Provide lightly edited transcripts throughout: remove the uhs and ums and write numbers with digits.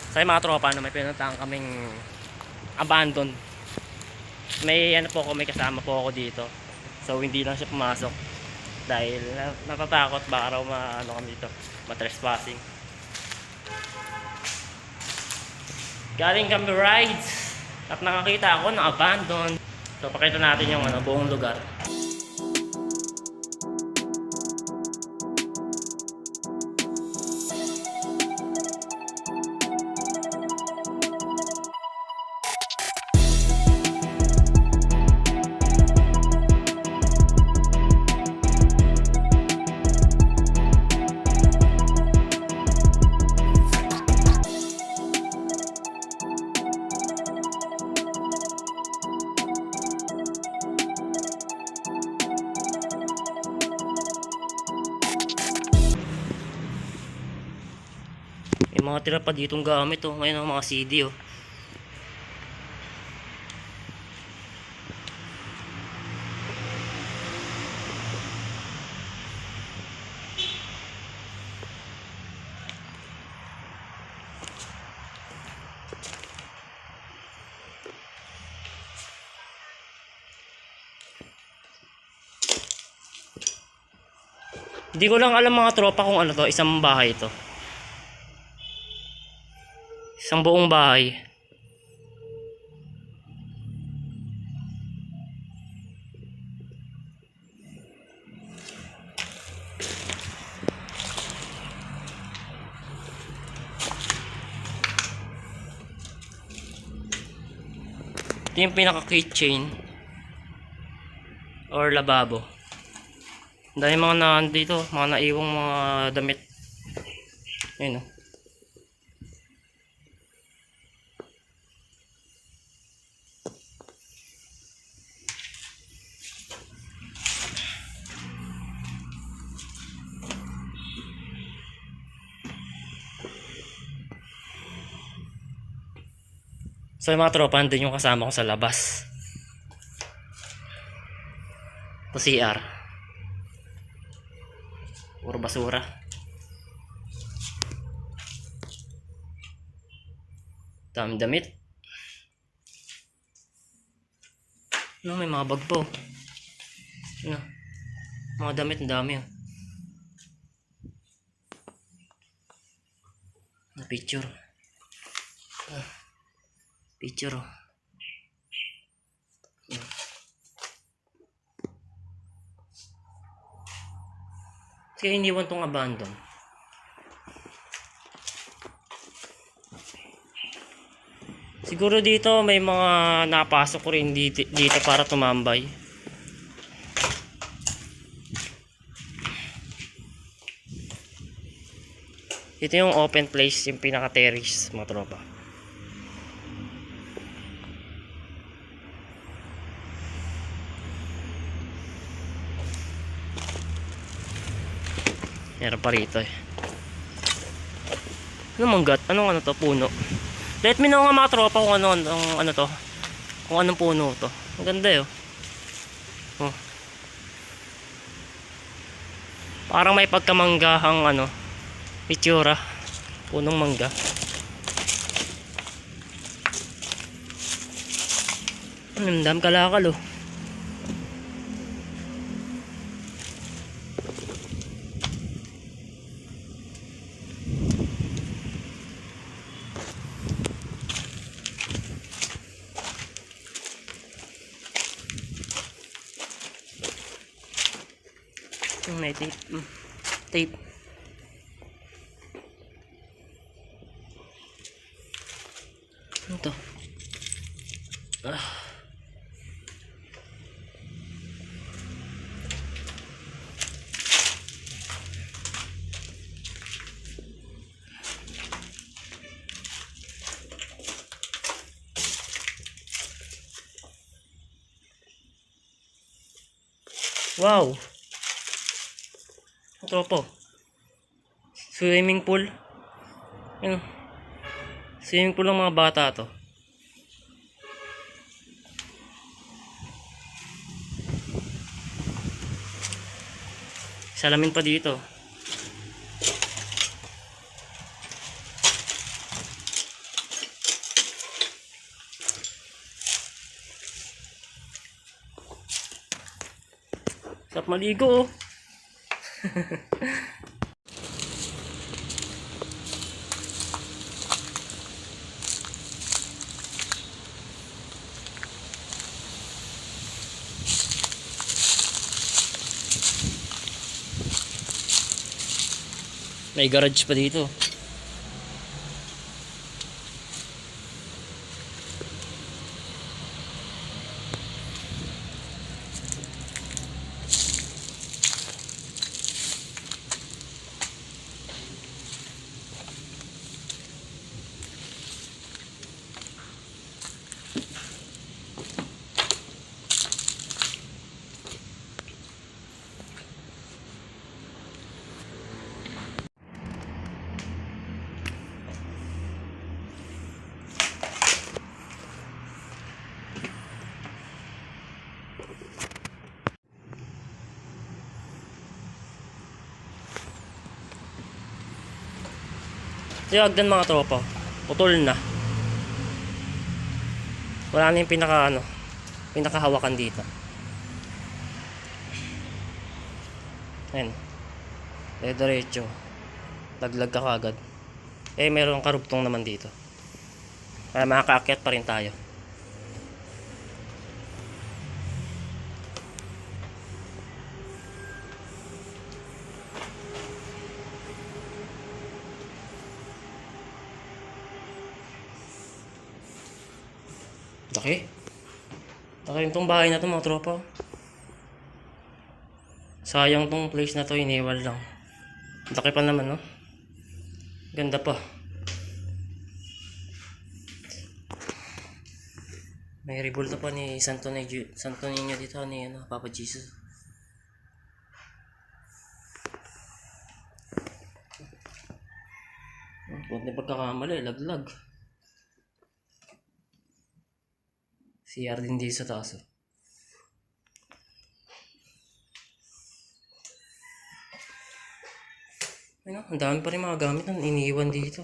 Sa mga tropa, may pinuntahan kaming abandon. May ano po ako, may kasama po ako dito. So hindi lang siya pumasok dahil natatakot baka raw ano kami dito, ma-trespassing. Galing kami rides at nakakita ako ng abandon. So pakita natin yung buong lugar. May mga tira pa ditong gamit ngayon ang mga CD Hindi ko lang alam mga tropa kung ano to, isang bahay to. Isang buong bahay. Ito yung pinaka kitchen or lababo. Dahil mga dito, mga naiwang mga damit. Ayun So yung mga tropa, andun yung kasama ko sa labas. Ito CR. Puro basura. Daming damit. May mga bag po. Mga damit, ang dami picture. Picture Kaya iniwan tong abandon. Siguro dito may mga napasok ko rin dito para tumambay. Ito yung open place, yung pinaka-terrace mga tropa. Meron pa rito Ano manggat? Ano to? Puno. Let me know nga mga tropa kung ano to. Kung anong puno to. Ang ganda Parang may pagkamanggahang itsura. Punong mangga. Ang dam kalakal may tape. Ano to? Wow. Ito po. Swimming pool. Swimming pool ng mga bata to. Salamin pa dito. Sarap maligo oh. May garage pa dito. Yung hagdan mga tropa, putol na. Wala na yung pinakahawakan dito. Ayan. Diretso. Laglag ka kagad. Eh, mayroong karugtong naman dito. Kaya makakaakyat pa rin tayo. Laki. Laki rin tong bahay na to mga tropa. Sayang tong place na to, iniwal lang. Laki pa naman, no? Ganda pa. May revolta pa ni Santo Niño dito ni Papa Jesus. Huwag na pagkakamali, laglag. CR din dito sa taas. Ayun, ang dami pa rin mga gamit na iniiwan dito.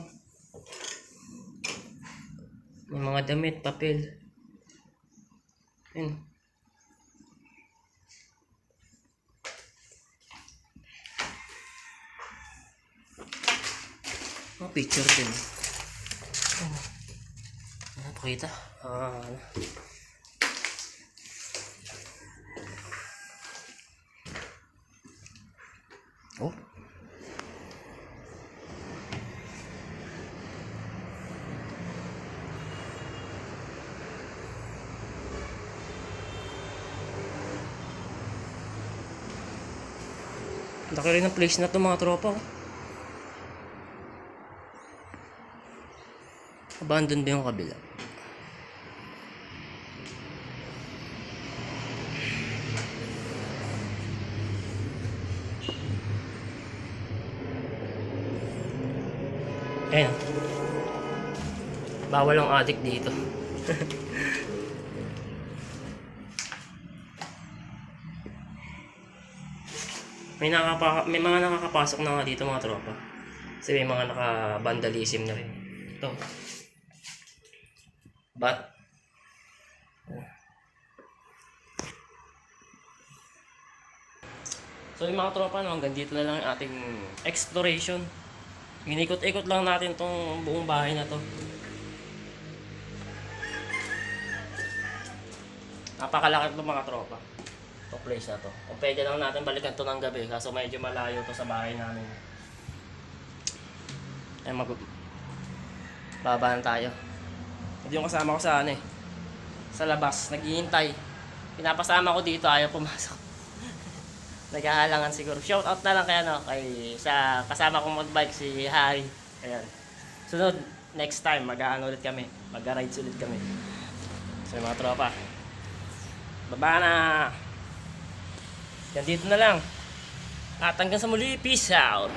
May mga damit, papel. Ayun. Oh, picture din. Oh. Ano, pakita? Oh. Laki rin ang place na to mga tropa. Abandon ba yung kabila? Ayan. Bawal ang attic dito. may mga nakakapasok na nga dito mga tropa. Kasi may mga naka-vandalism na rin. Ito. But so yung mga tropa, no, hanggang dito na lang yung ating exploration. Inikot-ikot lang natin tong buong bahay na to. Napakalaki itong mga tropa. Itong place na to. Kung pwede lang natin balikan to ng gabi, kaso medyo malayo to sa bahay namin. Ay babaan tayo. Hindi yung kasama ko sa sa labas, naghihintay. Pinapasama ko dito, ayaw pumasok. Naghahalangan siguro. Shout out na lang kay sa kasama kong magbike si Harry. Ayan. Sunod next time mag-aano ulit kami. Mag-rides ulit kami. So mga tropa. Baba na. Yan dito na lang. At hanggang sa muli, peace out.